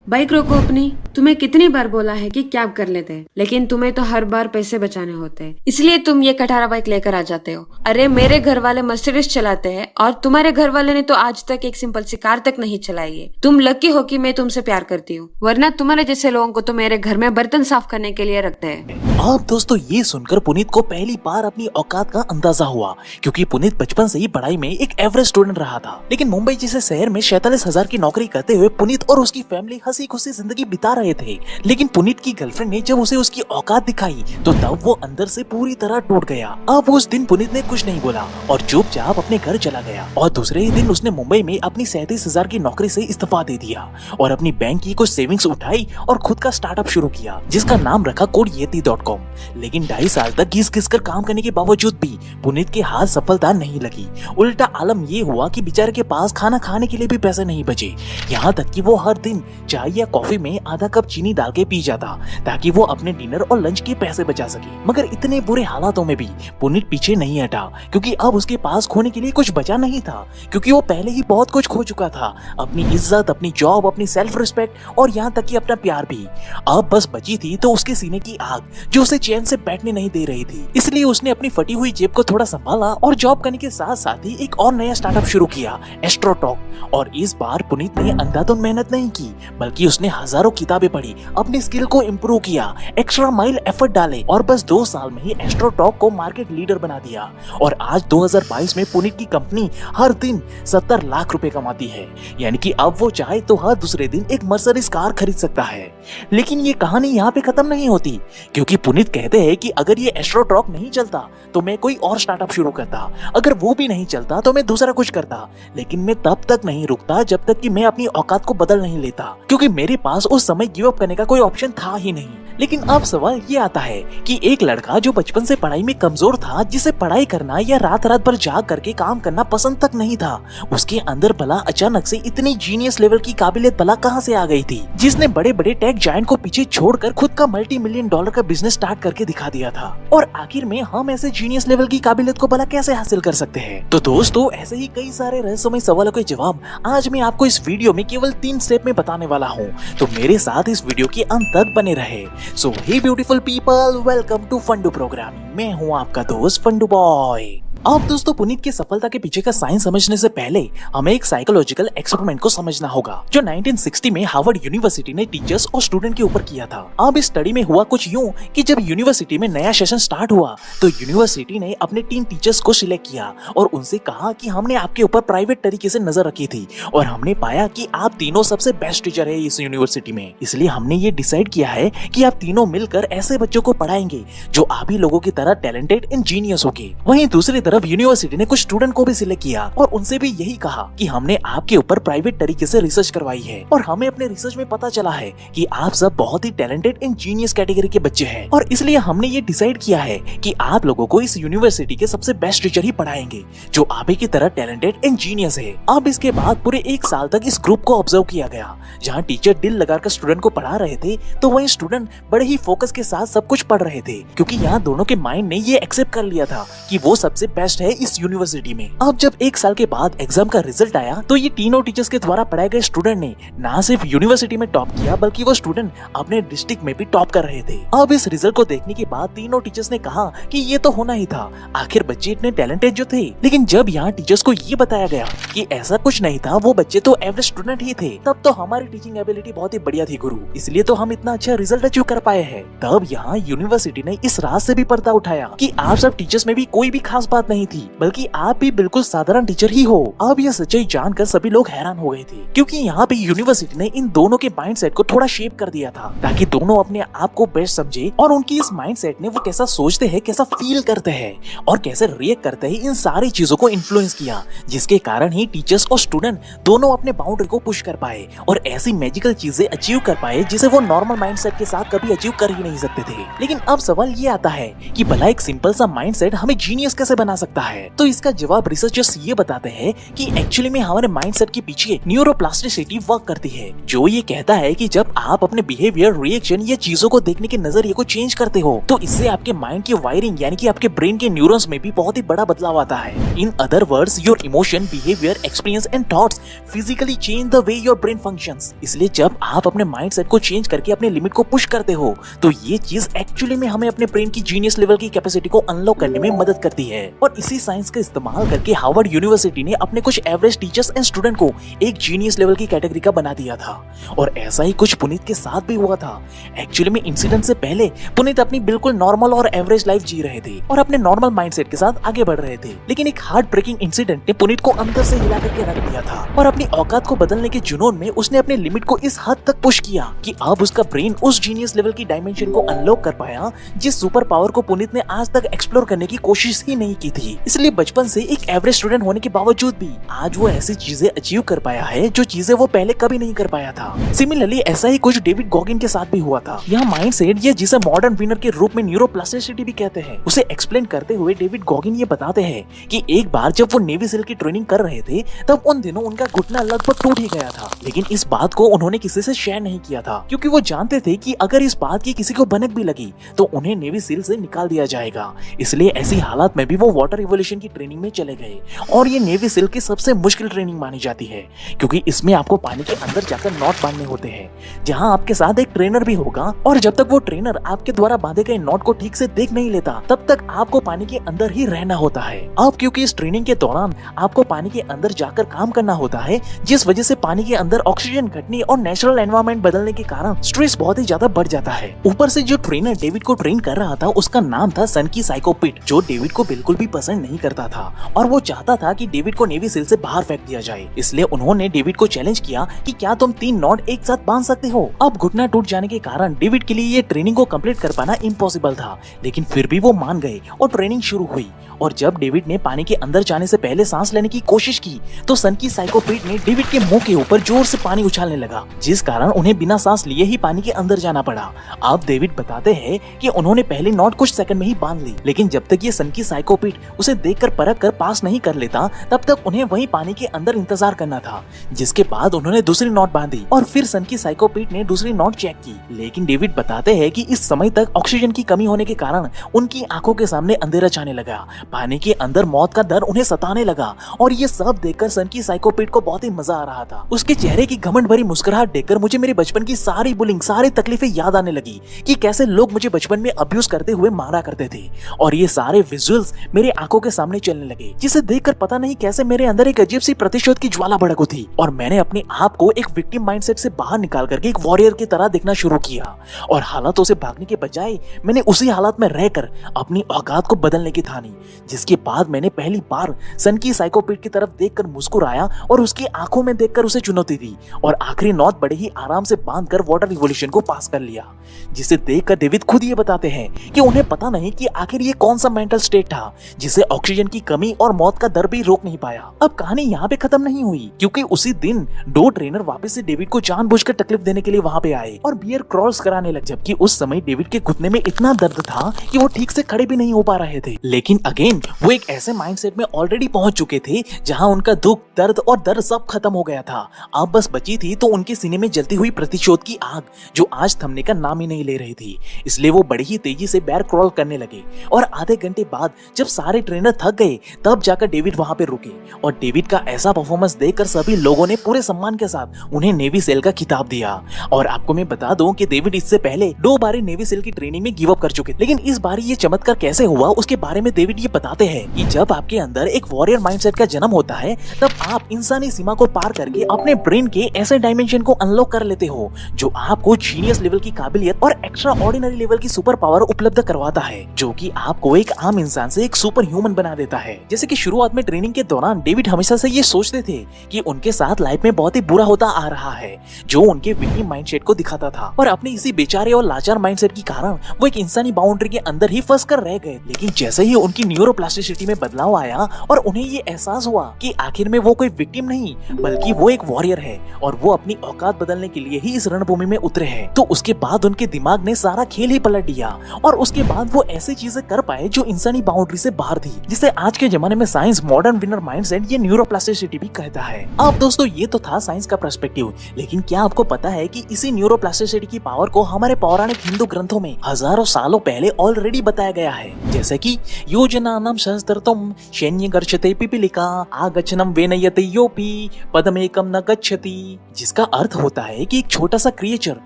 Bike रोको अपनी। तुम्हें कितनी बार बोला है कि कैब कर लेते हैं, लेकिन तुम्हें तो हर बार पैसे बचाने होते हैं, इसलिए तुम ये कटारा बाइक लेकर आ जाते हो। अरे मेरे घर वाले मर्सिडीज चलाते हैं और तुम्हारे घर वाले ने तो आज तक एक सिंपल सी कार तक नहीं चलाई है। तुम लकी हो कि मैं तुमसे प्यार करती हूँ, वरना तुम्हारे जैसे लोगों को तो मेरे घर में बर्तन साफ करने के लिए रखते हैं। अब दोस्तों ये सुनकर पुनीत को पहली बार अपनी औकात का अंदाजा हुआ, क्योंकि पुनीत बचपन से ही पढ़ाई में एक एवरेज स्टूडेंट रहा था। लेकिन मुंबई जैसे शहर में 47,000 की नौकरी करते हुए पुनीत और उसकी फैमिली हंसी खुशी जिंदगी बिता रहे थे। लेकिन पुनीत की गर्लफ्रेंड ने जब उसे उसकी औकात दिखाई तो तब वो अंदर से पूरी तरह टूट गया। अब उस दिन पुनीत ने कुछ नहीं बोला और चुपचाप अपने घर चला गया। और दूसरे ही दिन उसने मुंबई में अपनी 37,000 की नौकरी से इस्तीफा दे दिया और अपनी बैंक की कुछ सेविंग्स उठाई और खुद का स्टार्टअप शुरू किया, जिसका नाम रखा कोडयेती.com। लेकिन 2.5 साल तक घिस घिस कर काम करने के बावजूद भी पुनीत के हाथ सफलता नहीं लगी। उल्टा आलम ये हुआ कि बेचारे के पास खाना खाने के लिए भी पैसे नहीं बचे। यहाँ तक कि वो हर दिन चाय या कॉफी में आधा कप चीनी डाल के पी जाता ताकि वो अपने डिनर और लंच के पैसे बचा सके। मगर इतने बुरे हालातों में भी पुनीत पीछे नहीं हटा, क्योंकि अब उसके पास खोने के लिए कुछ बचा नहीं था, क्योंकि वो पहले ही बहुत कुछ खो चुका था। अपनी इज्जत, अपनी जॉब, अपनी सेल्फ रिस्पेक्ट और यहाँ तक कि अपना प्यार भी। अब बस बची थी तो उसके सीने की आग, जो उसे चैन से बैठने नहीं दे रही थी। इसलिए उसने अपनी फटी हुई जेब को थोड़ा संभाला और जॉब करने के साथ साथ ही एक और नया स्टार्टअप शुरू किया, एस्ट्रोटॉक। और इस बार पुनीत ने अंधाधुंध मेहनत नहीं की, बल्कि उसने हजारों किताबें पढ़ी, अपनी स्किल को इम्प्रूव किया, एक्स्ट्रा माइल एफर्ट डाले और बस 2 साल में ही एस्ट्रोटॉक को मार्केट लीडर बना दिया। और आज 2022 में पुनीत की कंपनी हर दिन 70 लाख रुपए कमाती है। यानी कि अब वो चाहे तो हर दूसरे दिन एक मर्सिडीज कार खरीद सकता है। लेकिन ये कहानी यहाँ पे खत्म नहीं होती, क्योंकि पुनीत कहते हैं कि अगर ये एस्ट्रोटॉक नहीं चलता तो मैं कोई और स्टार्टअप शुरू करता, अगर वो भी नहीं चलता तो मैं दूसरा कुछ करता। लेकिन मैं तब तक नहीं रुकता जब तक कि मैं अपनी औकात को बदल नहीं लेता, क्योंकि मेरे पास उस समय गिव अप करने का कोई ऑप्शन था ही नहीं। लेकिन अब सवाल ये आता है कि एक लड़का जो बचपन से पढ़ाई में कमजोर था, जिसे पढ़ाई करना या रात रात भर जाग करके काम करना पसंद तक नहीं था, उसके अंदर भला अचानक से इतनी जीनियस लेवल की काबिलियत भला कहां से आ गई थी, जिसने बड़े बड़े टेक जायंट को पीछे छोड़कर खुद का $multi-million का बिजनेस स्टार्ट करके दिखा दिया था। और आखिर में हम ऐसे जीनियस लेवल की काबिलियत को भला कैसे हासिल कर सकते हैं? तो दोस्तों, ऐसे ही कई सारे रहस्यमय सवालों के जवाब आज मैं आपको इस वीडियो में केवल 3 स्टेप में बताने वाला हूँ। तो मेरे साथ इस वीडियो के अंत तक बने रहे। So hey beautiful people, welcome to Fundoo programming. मैं हूँ आपका दोस्त फंडू बॉय। अब दोस्तों, पुनीत की सफलता के पीछे का साइंस समझने से पहले हमें एक साइकोलॉजिकल एक्सपेरिमेंट को समझना होगा, जो 1960 में हार्वर्ड यूनिवर्सिटी ने टीचर्स और स्टूडेंट के ऊपर किया था। अब इस स्टडी में हुआ कुछ यूं कि जब यूनिवर्सिटी में नया सेशन स्टार्ट हुआ तो यूनिवर्सिटी ने अपने 3 टीचर्स को सिलेक्ट किया और उनसे कहा कि हमने आपके ऊपर प्राइवेट तरीके से नजर रखी थी और हमने पाया कि आप तीनों सबसे बेस्ट टीचर है इस यूनिवर्सिटी में। इसलिए हमने ये डिसाइड किया है कि आप तीनों मिलकर ऐसे बच्चों को पढ़ाएंगे जो आप ही लोगों की तरह टैलेंटेड एंड जीनियस होंगे। वहीं दूसरी तरफ यूनिवर्सिटी ने कुछ स्टूडेंट को भी सिलेक्ट किया और उनसे भी यही कहा कि हमने आपके ऊपर प्राइवेट तरीके से रिसर्च करवाई है और हमें अपने रिसर्च में पता चला है कि आप सब बहुत ही टैलेंटेड एंड जीनियस कैटेगरी के बच्चे हैं, और इसलिए हमने ये डिसाइड किया है कि आप लोगों को इस यूनिवर्सिटी के सबसे बेस्ट टीचर ही पढ़ाएंगे जो आप ही की तरह टैलेंटेड एंड जीनियस है। अब इसके बाद पूरे 1 साल तक इस ग्रुप को ऑब्जर्व किया गया। जहाँ टीचर दिल लगाकर स्टूडेंट को पढ़ा रहे थे तो वहीं स्टूडेंट बड़े ही फोकस के साथ सब कुछ पढ़ रहे थे, क्योंकि यहाँ दोनों के माइंड ने ये एक्सेप्ट कर लिया था कि वो सबसे बेस्ट है इस यूनिवर्सिटी में। अब जब 1 साल के बाद एग्जाम का रिजल्ट आया तो ये तीनों टीचर्स के द्वारा पढ़ाए गए स्टूडेंट ने ना सिर्फ यूनिवर्सिटी में टॉप किया, बल्कि वो स्टूडेंट अपने डिस्ट्रिक्ट में भी टॉप कर रहे थे। अब इस रिजल्ट को देखने के बाद तीनों टीचर्स ने कहा कि ये तो होना ही था, आखिर बच्चे इतने टैलेंटेड जो थे। लेकिन जब यहाँ टीचर्स को ये बताया गया कि ऐसा कुछ नहीं था, वो बच्चे तो एवरेज स्टूडेंट ही थे, तब तो हमारी टीचिंग एबिलिटी बहुत ही बढ़िया थी गुरु, इसलिए तो हम इतना अच्छा रिजल्ट अचीव कर पाए हैं। तब यहाँ यूनिवर्सिटी ने इस राज से भी पर्दा उठाया कि आप सब टीचर्स में भी कोई भी खास बात नहीं थी, बल्कि आप भी बिल्कुल साधारण टीचर ही हो। अब यह सच्चाई जानकर सभी लोग हैरान हो गए थे, क्योंकि यहाँ पे यूनिवर्सिटी ने इन दोनों के माइंडसेट को थोड़ा शेप कर दिया था ताकि दोनों अपने आप को बेस्ट समझे, और उनकी इस माइंडसेट ने वो कैसा सोचते हैं, कैसा फील करते हैं और कैसे रिएक्ट करते हैं, इन सारी चीजों को इन्फ्लुएंस किया, जिसके कारण ही टीचर्स और स्टूडेंट दोनों अपने बाउंड्री को पुश कर पाए और ऐसी मैजिकल चीजें अचीव कर पाए जिसे वो नॉर्मल माइंडसेट के साथ कभी अचीव कर ही नहीं सकते थे। लेकिन अब सवाल ये आता है कि भला एक सिंपल सा माइंडसेट हमें जीनियस कैसे बना सकता है? तो इसका जवाब रिसर्चर्स ये बताते हैं कि एक्चुअली में हमारे माइंडसेट के पीछे न्यूरोप्लास्टिसिटी वर्क करती है, जो ये कहता है कि जब आप अपने बिहेवियर, रिएक्शन या चीजों को देखने के नजरिए को चेंज करते हो तो इससे आपके माइंड की वायरिंग यानी कि आपके ब्रेन के न्यूरॉन्स में भी बहुत ही बड़ा बदलाव आता है। In other words, your emotion, behaviour, experience and thoughts physically change the way your brain functions. इसलिए जब आप अपने माइंडसेट को चेंज करके अपने लिमिट को पुश करते हो तो ये चीज एक्चुअली में हमें अपने ब्रेन की जीनियस लेवल की कैपेसिटी को अनलॉक करने में मदद करती है। और इसी साइंस का इस्तेमाल करके हार्वर्ड यूनिवर्सिटी ने अपने कुछ एवरेज टीचर्स एंड स्टूडेंट को एक जीनियस लेवल की कैटेगरी का बना दिया था। और ऐसा ही कुछ पुनीत के साथ भी हुआ था। एक्चुअली में इंसिडेंट से पहले पुनीत अपनी बिल्कुल नॉर्मल और एवरेज लाइफ जी रहे थे और अपने नॉर्मल माइंडसेट के साथ आगे बढ़ रहे थे, लेकिन एक हार्ट ब्रेकिंग इंसिडेंट ने पुनीत को अंदर से हिला करके रख दिया था। और अपनी औकात को बदलने के जुनून में उसने अपने लिमिट को इस हद तक पुश किया कि अब उसका ब्रेन उस जीनियस लेवल की डायमेंशन को अनलॉक कर पाया जिस सुपर पावर को पुनीत ने आज तक एक्सप्लोर करने की कोशिश ही नहीं की थी। इसलिए बचपन से एक एवरेज स्टूडेंट होने के बावजूद भी आज वो ऐसी चीजें अचीव कर पाया है जो चीजें वो पहले कभी नहीं कर पाया था। सिमिलरली ऐसा ही कुछ डेविड गॉगिन के साथ भी हुआ था। यहाँ माइंडसेट या जिसे मॉडर्न विनर के रूप में न्यूरोप्लास्टिसिटी भी कहते हैं, उसे एक्सप्लेन करते हुए डेविड गॉगिन ये बताते हैं कि एक बार जब वो नेवी सील की ट्रेनिंग कर रहे थे तब उन दिनों उनका घुटना लगभग टूट ही गया था, लेकिन इस बात को उन्होंने किसी से शेयर नहीं किया था क्योंकि वो जानते थे कि अगर इस बात की किसी को भनक भी लगी तो उन्हें नेवी सील से निकाल दिया जाएगा। इसलिए ऐसी हालात में भी वो वाटर रिवोल्यूशन की ट्रेनिंग में चले गए और ये नेवी सील की सबसे मुश्किल ट्रेनिंग मानी जाती है क्योंकि इसमें आपको पानी के अंदर जाकर नॉट बांधने होते हैं, जहां आपके साथ एक ट्रेनर भी होगा और जब तक वो ट्रेनर आपके द्वारा बांधे गए नॉट को ठीक से देख नहीं लेता तब तक आपको पानी के अंदर ही रहना होता है। अब क्योंकि इस ट्रेनिंग के दौरान आपको पानी के अंदर जाकर काम करना होता है, जिस वजह से पानी के अंदर ऑक्सीजन घटने और नेचुरल एनवायरनमेंट बदलने के कारण स्ट्रेस बहुत ही ज्यादा बढ़ जाता है। ऊपर से जो ट्रेनर डेविड को ट्रेन कर रहा था उसका नाम था सनकी साइकोपिट, जो डेविड को बिल्कुल भी पसंद नहीं करता था और वो चाहता था कि डेविड को नेवी सील से बाहर फेंक दिया जाए। इसलिए उन्होंने डेविड को चैलेंज किया कि क्या तुम 3 नॉट एक साथ बांध सकते हो। अब घुटना टूट जाने के कारण डेविड के लिए ये ट्रेनिंग को कंप्लीट कर पाना इम्पॉसिबल था, लेकिन फिर भी वो मान गए और ट्रेनिंग शुरू हुई। और जब डेविड ने पानी के अंदर जाने से पहले सांस लेने की कोशिश की तो सनकी साइकोपिट ने डेविड के मुंह के ऊपर जोर से पानी उछालने लगा, जिस कारण उन्हें बिना सांस लिए ही पानी के अंदर जाना पड़ा। अब डेविड बताते हैं कि उन्होंने पहले नॉट कुछ सेकंड में ही बांध ली, लेकिन जब तक ये सनकी साइकोपिट उसे देखकर परख कर पास नहीं कर लेता तब तक उन्हें वहीं पानी के अंदर इंतजार करना था। जिसके बाद उन्होंने दूसरी नॉट बांधी और फिर सनकी साइकोपिट ने दूसरी नॉट चेक की, लेकिन डेविड बताते हैं कि इस समय तक ऑक्सीजन की कमी होने के कारण उनकी आंखों के सामने अंधेरा छाने लगा, पानी के अंदर मौत का डर उन्हें सताने लगा। और ये सब देखकर सनकी साइकोपिट को बहुत ही मजा आ रहा था। उसके चेहरे की घमंड भरी मुस्कुराहट देखकर मुझे मेरे बचपन की सारी बुलिंग, सारी तकलीफें याद आने लगी कि कैसे लोग मुझे बचपन में अब्यूज करते हुए मारा करते थे। और ये सारे विजुअल्स मेरे आंखों के सामने चलने लगे, जिसे देखकर पता नहीं कैसे मेरे अंदर एक अजीब सी प्रतिशोध की ज्वाला भड़क उठी और मैंने अपने आप को एक विक्टिम माइंडसेट से बाहर निकाल करके एक वॉरियर की तरह देखना शुरू किया। और हालातों से भागने के बजाय मैंने उसी हालात में रहकर अपनी औकात को बदलने की ठानी। जिसके बाद मैंने पहली बार सनकी साइकोपिट की तरफ देखकर मुस्कुराया और उसकी आंखों में देखकर उसे चुनौती दी और आखिरी नॉट बड़े ही आराम से बांधकर वाटर रिवोल्यूशन को पास कर लिया। जिसे देखकर डेविड खुद ये बताते हैं कि उन्हें पता नहीं कि आखिर ये कौन सा मेंटल स्टेट था जिसे ऑक्सीजन की कमी और मौत का डर भी रोक नहीं पाया। अब कहानी यहाँ पे खत्म नहीं हुई, क्योंकि उसी दिन 2 ट्रेनर वापस से डेविड को जानबूझकर तकलीफ देने के लिए वहां पे आए और बियर क्रॉल्स कराने लगे, जबकि उस समय डेविड के घुटने में इतना दर्द था कि वो ठीक से खड़े भी नहीं हो पा रहे थे। लेकिन अगेन वो एक ऐसे माइंडसेट में ऑलरेडी पहुंच चुके थे जहां उनका दुख, दर्द और डर सब खत्म हो गया था। अब बस बची थी तो उनके सीने में जलती हुई प्रतिशोध की आग, जो आज थमने का नाम ही नहीं ले रही थी। इसलिए वो बड़ी ही तेजी से बैर क्रॉल करने लगे और आधे घंटे बाद जब सारे ट्रेनर थक गए तब जाकर डेविड वहां पे रुके। और डेविड का ऐसा परफॉर्मेंस देखकर सभी लोगों ने पूरे सम्मान के साथ उन्हें नेवी सेल का खिताब दिया। और आपको मैं बता दूं कि डेविड इससे पहले 2 बार नेवी सेल की ट्रेनिंग में गिव अप कर चुके थे, लेकिन इस बार ये चमत्कार कैसे हुआ उसके बारे में डेविड ये बताते हैं कि जब आपके अंदर एक वॉरियर माइंडसेट का जन्म होता है तब आप इंसानी सीमा को पार करके अपने ब्रेन के ऐसे डायमेंशन को अनलॉक कर लेते हो जो आपको जीनियस लेवल की काबिलियत और एक्स्ट्रा ऑर्डिनरी लेवल की सुपर पावर उपलब्ध करवाता है, जो कि आपको एक आम इंसान से एक सुपर ह्यूमन बना देता है। जैसे कि शुरुआत में ट्रेनिंग के दौरान डेविड हमेशा से ये सोचते थे कि उनके साथ लाइफ में बहुत ही बुरा होता आ रहा है, जो उनके विक्टिम माइंडसेट को दिखाता था। और अपने इसी बेचारे और लाचार माइंडसेट के कारण वो एक इंसानी बाउंड्री के अंदर ही फंस कर रह गए। लेकिन जैसे ही उनकी न्यूरोप्लास्टिसिटी में बदलाव आया और उन्हें ये एहसास हुआ कि आखिर में वो कोई विक्टिम नहीं बल्कि वो एक वॉरियर है और वो अपनी औकात बदलने के लिए ही इस रणभूमि में उतरे हैं, तो उसके बाद उनके दिमाग ने सारा खेल ही पलट दिया और उसके बाद वो ऐसी चीजें कर पाए जो इंसानी बाउंड्री से बाहर बाहर थी, जिसे आज के जमाने में साइंस मॉडर्न विनर माइंडसेट या न्यूरोप्लास्टिसिटी भी कहता है। अब दोस्तों ये तो था साइंस का पर्सपेक्टिव, लेकिन क्या आपको पता है कि इसी न्यूरोप्लास्टिसिटी की पावर को हमारे पौराणिक हिंदू ग्रंथों में हजारों सालों पहले ऑलरेडी बताया गया है। जैसे कि योजनानां सहस्त्रतम सैन्य गर्छते पिपीलिका आगच्छनम वेनयते योपी पदमेकम न गच्छति, जिसका अर्थ होता है कि एक छोटा सा क्रिएचर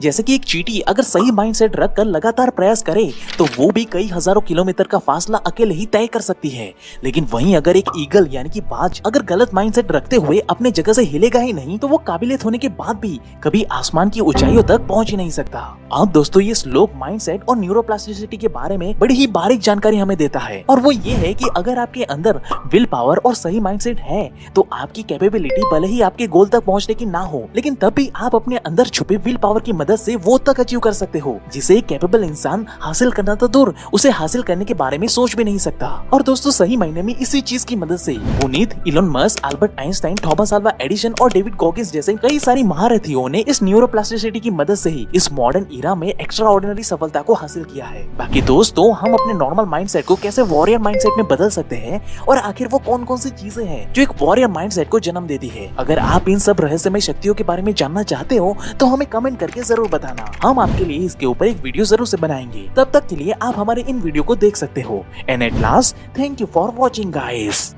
जैसे कि एक चींटी अगर सही माइंडसेट रखकर लगातार प्रयास करे तो वो भी कई हजारों किलोमीटर का फासला अकेले ही तय कर सकती है। लेकिन वहीं अगर एक ईगल यानी कि बाज अगर गलत माइंडसेट रखते हुए अपने जगह से हिलेगा ही नहीं तो वो काबिलियत होने के बाद भी कभी आसमान की ऊंचाइयों तक पहुंच ही नहीं सकता। अब दोस्तों ये श्लोक माइंडसेट और न्यूरोप्लास्टिसिटी के बारे में बड़ी ही बारीक जानकारी हमें देता है, और वो ये है कि अगर आपके अंदर विल पावर और सही माइंडसेट है तो आपकी कैपेबिलिटी भले ही आपके गोल तक पहुंचने की ना हो, लेकिन तब भी आप अपने अंदर छुपे विल पावर की मदद से वो तक अचीव कर सकते हो जिसे एक कैपेबल इंसान हासिल करना तो दूर उसे हासिल करने के बारे में सोच भी नहीं सकता। और दोस्तों सही मायने में इसी चीज की मदद से Puneet, Elon Musk, Albert Einstein, Thomas Alva Edison और डेविड गॉगिंस जैसे कई सारी महारथियों ने इस न्यूरोप्लास्टिसिटी की मदद से ही इस मॉडर्न ईरा में एक्स्ट्राऑर्डिनरी सफलता को हासिल किया है। बाकी दोस्तों हम अपने नॉर्मल माइंडसेट को कैसे वॉरियर माइंडसेट में बदल सकते हैं और आखिर वो कौन कौन सी चीजें हैं जो एक वॉरियर माइंडसेट को जन्म देती है। अगर आप इन सब रहस्यमय शक्तियों के बारे में जानना चाहते हो तो हमें कमेंट करके जरूर बताना, हम आपके लिए इसके ऊपर एक वीडियो जरूर से बनाएंगे। तब तक के लिए आप हमारे इन वीडियो को देख सकते हो। And at last thank you for watching guys.